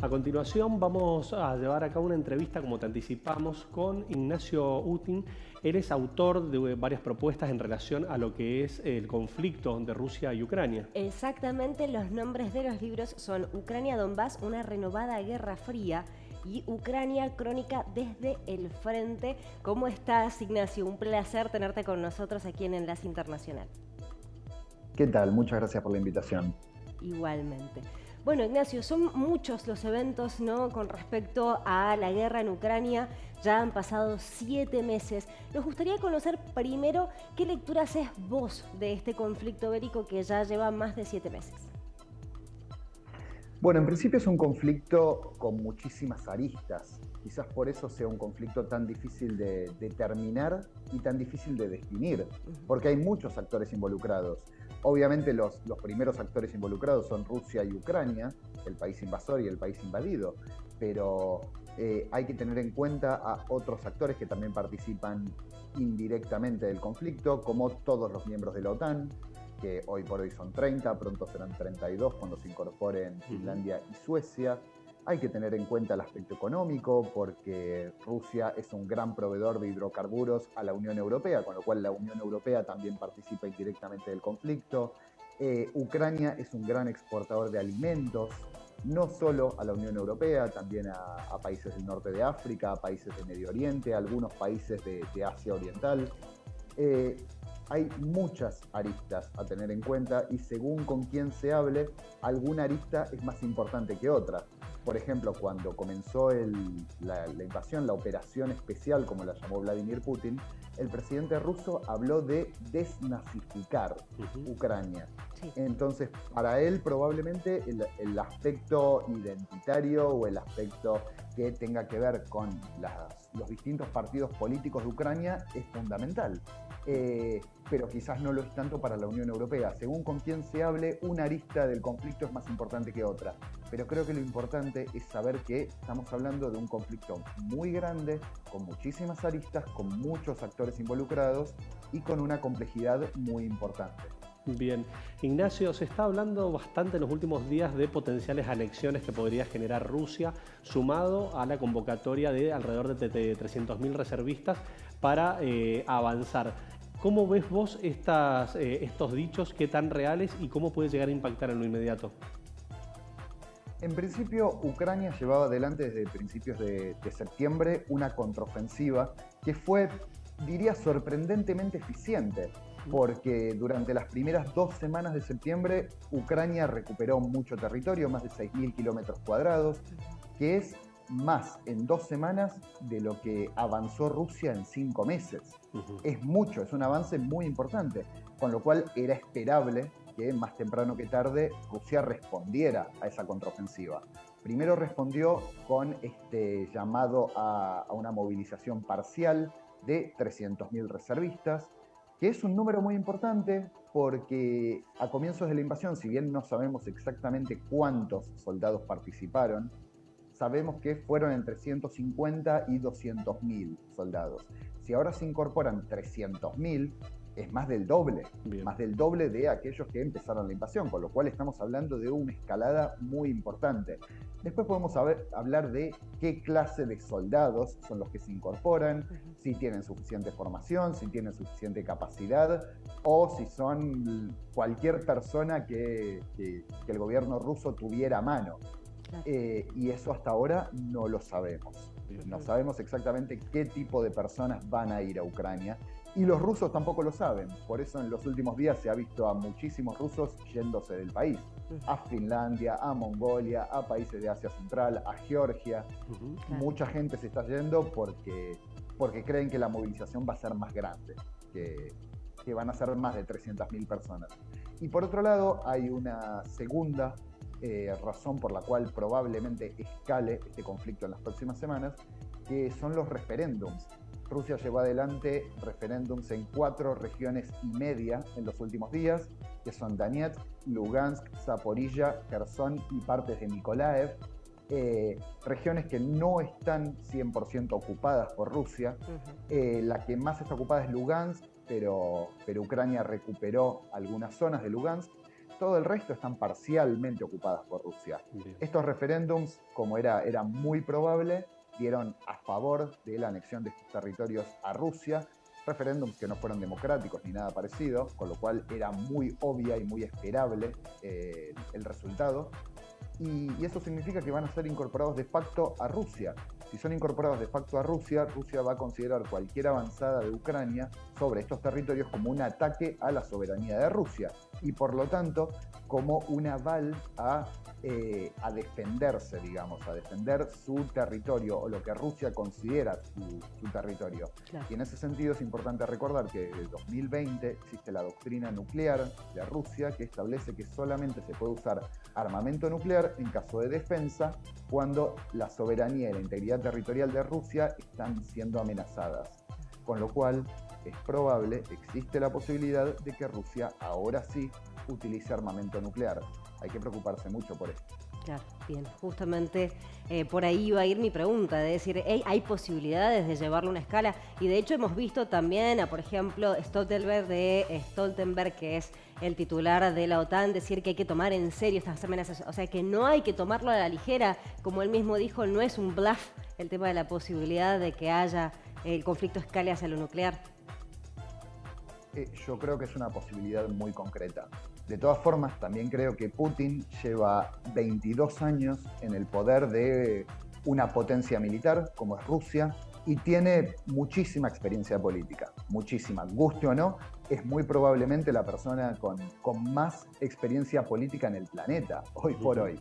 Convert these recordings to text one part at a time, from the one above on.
A continuación vamos a llevar a cabo una entrevista, como te anticipamos, con Ignacio Utin. Él es autor de varias propuestas en relación a lo que es el conflicto de Rusia y Ucrania. Exactamente, los nombres de los libros son Ucrania-Donbass, una renovada guerra fría, y Ucrania, crónica desde el frente. ¿Cómo estás, Ignacio? Un placer tenerte con nosotros aquí en Enlace Internacional. ¿Qué tal? Muchas gracias por la invitación. Igualmente. Bueno, Ignacio, son muchos los eventos, ¿no?, con respecto a la guerra en Ucrania. Ya han pasado 7 meses. Nos gustaría conocer primero qué lectura haces vos de este conflicto bélico que ya lleva más de 7 meses. Bueno, en principio es un conflicto con muchísimas aristas. Quizás por eso sea un conflicto tan difícil de determinar y tan difícil de definir, porque hay muchos actores involucrados. Obviamente los primeros actores involucrados son Rusia y Ucrania, el país invasor y el país invadido, pero hay que tener en cuenta a otros actores que también participan indirectamente del conflicto, como todos los miembros de la OTAN, que hoy por hoy son 30, pronto serán 32 cuando se incorporen Finlandia y Suecia. Hay que tener en cuenta el aspecto económico, porque Rusia es un gran proveedor de hidrocarburos a la Unión Europea, con lo cual la Unión Europea también participa indirectamente del conflicto. Ucrania es un gran exportador de alimentos, no solo a la Unión Europea, también a países del norte de África, a países de Medio Oriente, a algunos países de Asia Oriental. Hay muchas aristas a tener en cuenta y según con quién se hable, alguna arista es más importante que otra. Por ejemplo, cuando comenzó la invasión, la operación especial, como la llamó Vladimir Putin, el presidente ruso habló de desnazificar Ucrania. Sí. Entonces, para él probablemente el aspecto identitario o el aspecto que tenga que ver con los distintos partidos políticos de Ucrania es fundamental. Pero quizás no lo es tanto para la Unión Europea. Según con quién se hable, una arista del conflicto es más importante que otra. Pero creo que lo importante es saber que estamos hablando de un conflicto muy grande, con muchísimas aristas, con muchos actores involucrados y con una complejidad muy importante. Bien. Ignacio, se está hablando bastante en los últimos días de potenciales anexiones que podría generar Rusia, sumado a la convocatoria de alrededor de 300.000 reservistas para avanzar. ¿Cómo ves vos estos dichos? ¿Qué tan reales y cómo puede llegar a impactar en lo inmediato? En principio, Ucrania llevaba adelante desde principios de septiembre una contraofensiva que fue, diría, sorprendentemente eficiente, porque durante las primeras 2 semanas de septiembre Ucrania recuperó mucho territorio, más de 6.000 kilómetros cuadrados, que es más en 2 semanas de lo que avanzó Rusia en 5 meses. Es mucho, es un avance muy importante, con lo cual era esperable que más temprano que tarde Rusia respondiera a esa contraofensiva. Primero respondió con este llamado a una movilización parcial de 300.000 reservistas, que es un número muy importante porque a comienzos de la invasión, si bien no sabemos exactamente cuántos soldados participaron, sabemos que fueron entre 150 y 200.000 soldados. Si ahora se incorporan 300.000, es más del doble de aquellos que empezaron la invasión, con lo cual estamos hablando de una escalada muy importante. Después podemos hablar de qué clase de soldados son los que se incorporan, si tienen suficiente formación, si tienen suficiente capacidad, o si son cualquier persona que el gobierno ruso tuviera a mano. Y eso hasta ahora no lo sabemos. No sabemos exactamente qué tipo de personas van a ir a Ucrania. Y los rusos tampoco lo saben. Por eso en los últimos días se ha visto a muchísimos rusos yéndose del país. A Finlandia, a Mongolia, a países de Asia Central, a Georgia. Mucha gente se está yendo porque creen que la movilización va a ser más grande, que van a ser más de 300.000 personas. Y por otro lado, hay una segunda razón por la cual probablemente escale este conflicto en las próximas semanas, que son los referéndums. Rusia llevó adelante referéndums en 4 regiones y media en los últimos días, que son Donetsk, Lugansk, Zaporilla, Kherson y partes de Mykolaiv. Regiones que no están 100% ocupadas por Rusia. La que más está ocupada es Lugansk, pero Ucrania recuperó algunas zonas de Lugansk. todo el resto están parcialmente ocupadas por Rusia. Bien. Estos referéndums, como era muy probable, dieron a favor de la anexión de estos territorios a Rusia, referéndums que no fueron democráticos ni nada parecido, con lo cual era muy obvia y muy esperable el resultado. Y eso significa que van a ser incorporados de facto a Rusia. Si son incorporados de facto a Rusia, Rusia va a considerar cualquier avanzada de Ucrania sobre estos territorios como un ataque a la soberanía de Rusia y por lo tanto como un aval a defenderse, digamos, a defender su territorio o lo que Rusia considera su territorio. Claro. Y en ese sentido es importante recordar que desde 2020 existe la doctrina nuclear de Rusia que establece que solamente se puede usar armamento nuclear en caso de defensa cuando la soberanía y la integridad territorial de Rusia están siendo amenazadas. Con lo cual es probable, existe la posibilidad de que Rusia ahora sí utilice armamento nuclear. Hay que preocuparse mucho por esto. Claro, bien, justamente por ahí iba a ir mi pregunta, de decir, hey, hay posibilidades de llevarlo a una escala, y de hecho hemos visto también a, por ejemplo, Stoltenberg, que es el titular de la OTAN, decir que hay que tomar en serio estas amenazas, o sea, que no hay que tomarlo a la ligera, como él mismo dijo, no es un bluff el tema de la posibilidad de que haya el conflicto escale hacia lo nuclear. Yo creo que es una posibilidad muy concreta. De todas formas, también creo que Putin lleva 22 años en el poder de una potencia militar, como es Rusia, y tiene muchísima experiencia política, muchísima. Guste o no, es muy probablemente la persona con más experiencia política en el planeta, hoy por hoy.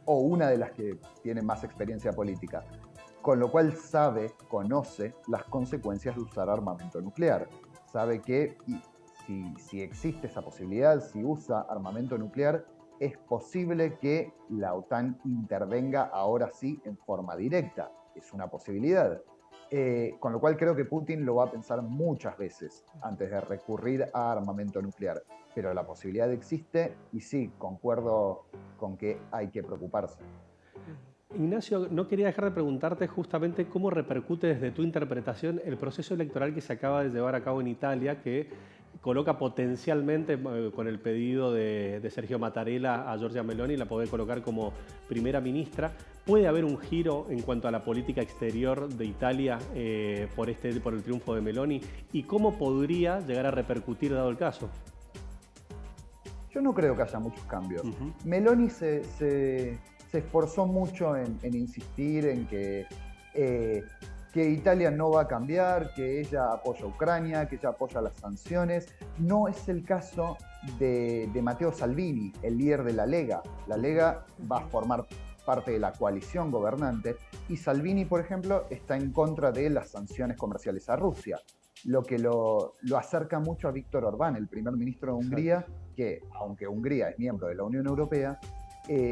O una de las que tiene más experiencia política. Con lo cual conoce las consecuencias de usar armamento nuclear. Sabe que si existe esa posibilidad, si usa armamento nuclear, es posible que la OTAN intervenga ahora sí en forma directa. Es una posibilidad. Con lo cual creo que Putin lo va a pensar muchas veces antes de recurrir a armamento nuclear. Pero la posibilidad existe y sí, concuerdo con que hay que preocuparse. Ignacio, no quería dejar de preguntarte justamente cómo repercute desde tu interpretación el proceso electoral que se acaba de llevar a cabo en Italia, que coloca potencialmente, con el pedido de Sergio Mattarella a Giorgia Meloni, la puede colocar como primera ministra. ¿Puede haber un giro en cuanto a la política exterior de Italia por el triunfo de Meloni? ¿Y cómo podría llegar a repercutir dado el caso? Yo no creo que haya muchos cambios. Meloni se esforzó mucho en insistir en que Italia no va a cambiar, que ella apoya a Ucrania, que ella apoya las sanciones. No es el caso de Matteo Salvini, el líder de la Lega. La Lega va a formar parte de la coalición gobernante y Salvini, por ejemplo, está en contra de las sanciones comerciales a Rusia, lo que lo acerca mucho a Víctor Orbán, el primer ministro de Hungría, que, aunque Hungría es miembro de la Unión Europea,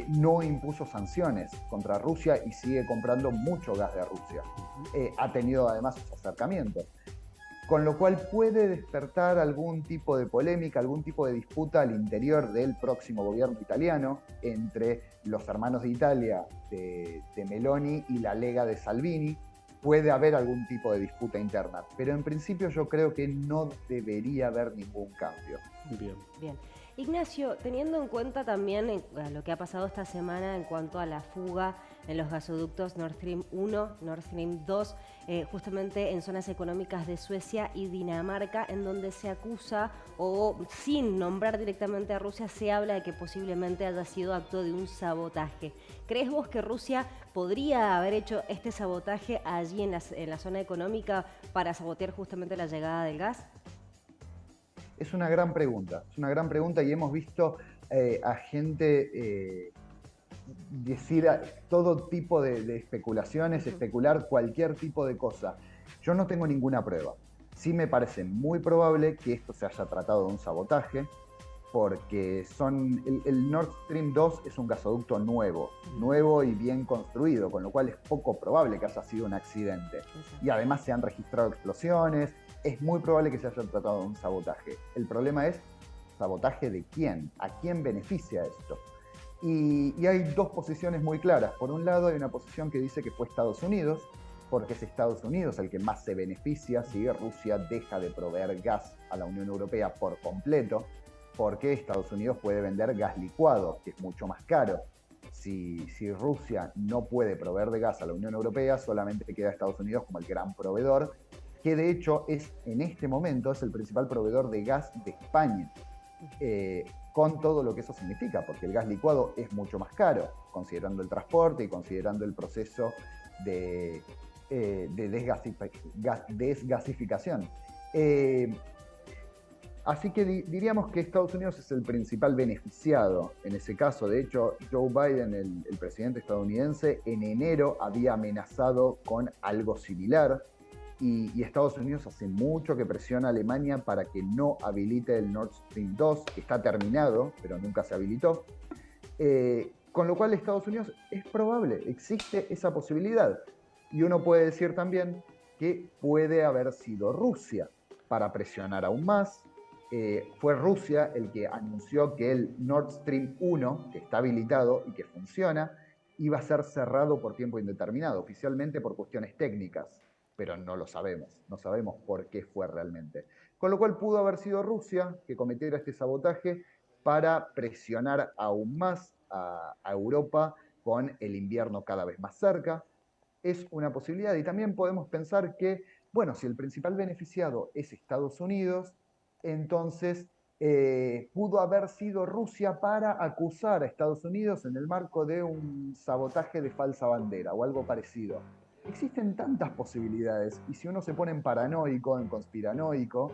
no impuso sanciones contra Rusia y sigue comprando mucho gas de Rusia. Ha tenido además sus acercamientos. Con lo cual puede despertar algún tipo de polémica, algún tipo de disputa al interior del próximo gobierno italiano entre los hermanos de Italia de Meloni y la Lega de Salvini. Puede haber algún tipo de disputa interna, pero en principio yo creo que no debería haber ningún cambio. Bien. Ignacio, teniendo en cuenta también lo que ha pasado esta semana en cuanto a la fuga en los gasoductos Nord Stream 1, Nord Stream 2, justamente en zonas económicas de Suecia y Dinamarca, en donde se acusa, o sin nombrar directamente a Rusia, se habla de que posiblemente haya sido acto de un sabotaje. ¿Crees vos que Rusia podría haber hecho este sabotaje allí en la zona económica para sabotear justamente la llegada del gas? Es una gran pregunta y hemos visto a gente decir todo tipo de especulaciones, especular cualquier tipo de cosa. Yo no tengo ninguna prueba. Sí me parece muy probable que esto se haya tratado de un sabotaje, porque el Nord Stream 2 es un gasoducto nuevo y bien construido, con lo cual es poco probable que haya sido un accidente. Y además se han registrado explosiones. Es muy probable que se haya tratado de un sabotaje. El problema es, ¿sabotaje de quién? ¿A quién beneficia esto? Y hay dos posiciones muy claras. Por un lado hay una posición que dice que fue Estados Unidos, porque es Estados Unidos el que más se beneficia si Rusia deja de proveer gas a la Unión Europea por completo. porque Estados Unidos puede vender gas licuado, que es mucho más caro. Si Rusia no puede proveer de gas a la Unión Europea, solamente queda Estados Unidos como el gran proveedor, que de hecho en este momento es el principal proveedor de gas de España, con todo lo que eso significa, porque el gas licuado es mucho más caro, considerando el transporte y considerando el proceso de desgasificación. Así que diríamos que Estados Unidos es el principal beneficiado en ese caso. De hecho, Joe Biden, el presidente estadounidense, en enero había amenazado con algo similar y Estados Unidos hace mucho que presiona a Alemania para que no habilite el Nord Stream 2, que está terminado, pero nunca se habilitó. Con lo cual Estados Unidos es probable, existe esa posibilidad. Y uno puede decir también que puede haber sido Rusia para presionar aún más. Fue Rusia el que anunció que el Nord Stream 1, que está habilitado y que funciona, iba a ser cerrado por tiempo indeterminado, oficialmente por cuestiones técnicas, pero no lo sabemos, no sabemos por qué fue realmente. Con lo cual pudo haber sido Rusia que cometiera este sabotaje para presionar aún más a Europa con el invierno cada vez más cerca. Es una posibilidad y también podemos pensar que, bueno, si el principal beneficiado es Estados Unidos, entonces pudo haber sido Rusia para acusar a Estados Unidos en el marco de un sabotaje de falsa bandera o algo parecido. Existen tantas posibilidades y si uno se pone en paranoico, en conspiranoico,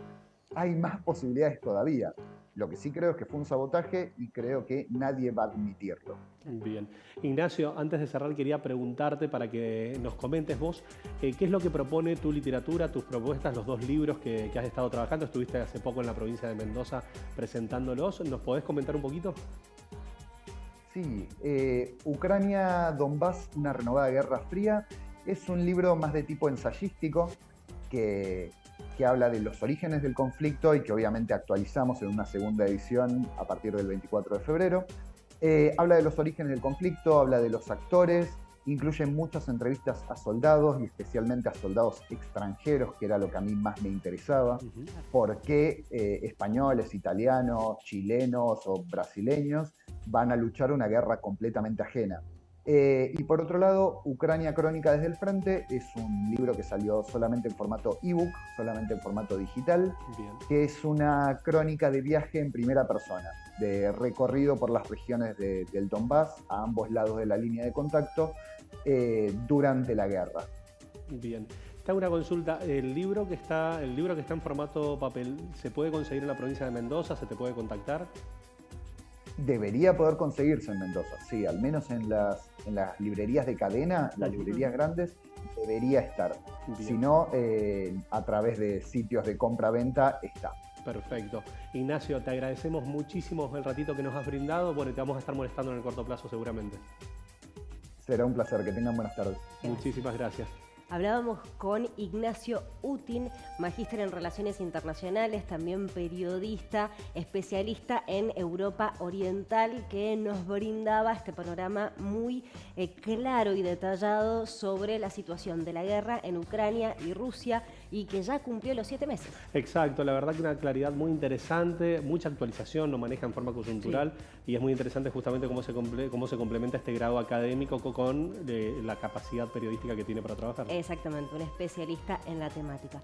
hay más posibilidades todavía. Lo que sí creo es que fue un sabotaje y creo que nadie va a admitirlo. Bien. Ignacio, antes de cerrar quería preguntarte para que nos comentes vos qué es lo que propone tu literatura, tus propuestas, los dos libros que has estado trabajando. Estuviste hace poco en la provincia de Mendoza presentándolos. ¿Nos podés comentar un poquito? Sí, Ucrania, Donbass, una renovada guerra fría. Es un libro más de tipo ensayístico que habla de los orígenes del conflicto y que obviamente actualizamos en una segunda edición a partir del 24 de febrero. Habla de los orígenes del conflicto, habla de los actores, incluye muchas entrevistas a soldados y especialmente a soldados extranjeros, que era lo que a mí más me interesaba. ¿Por qué españoles, italianos, chilenos o brasileños van a luchar una guerra completamente ajena? Y por otro lado, Ucrania Crónica desde el Frente es un libro que salió solamente en formato ebook, solamente en formato digital, que es una crónica de viaje en primera persona, de recorrido por las regiones del Donbass, a ambos lados de la línea de contacto, durante la guerra. Bien. Te hago una consulta. ¿El libro que está en formato papel se puede conseguir en la provincia de Mendoza? ¿Se te puede contactar? Debería poder conseguirse en Mendoza, sí, al menos en las librerías de cadena, las librerías grandes, debería estar. Bien. Si no, a través de sitios de compra-venta está. Perfecto. Ignacio, te agradecemos muchísimo el ratito que nos has brindado. Bueno, te vamos a estar molestando en el corto plazo seguramente. Será un placer, que tengan buenas tardes. Muchísimas gracias. Hablábamos con Ignacio Utin, magíster en Relaciones Internacionales, también periodista, especialista en Europa Oriental, que nos brindaba este panorama muy claro y detallado sobre la situación de la guerra en Ucrania y Rusia y que ya cumplió los 7 meses. Exacto, la verdad que una claridad muy interesante, mucha actualización, lo maneja en forma coyuntural y es muy interesante justamente cómo se complementa este grado académico con la capacidad periodística que tiene para trabajar. Exactamente, un especialista en la temática.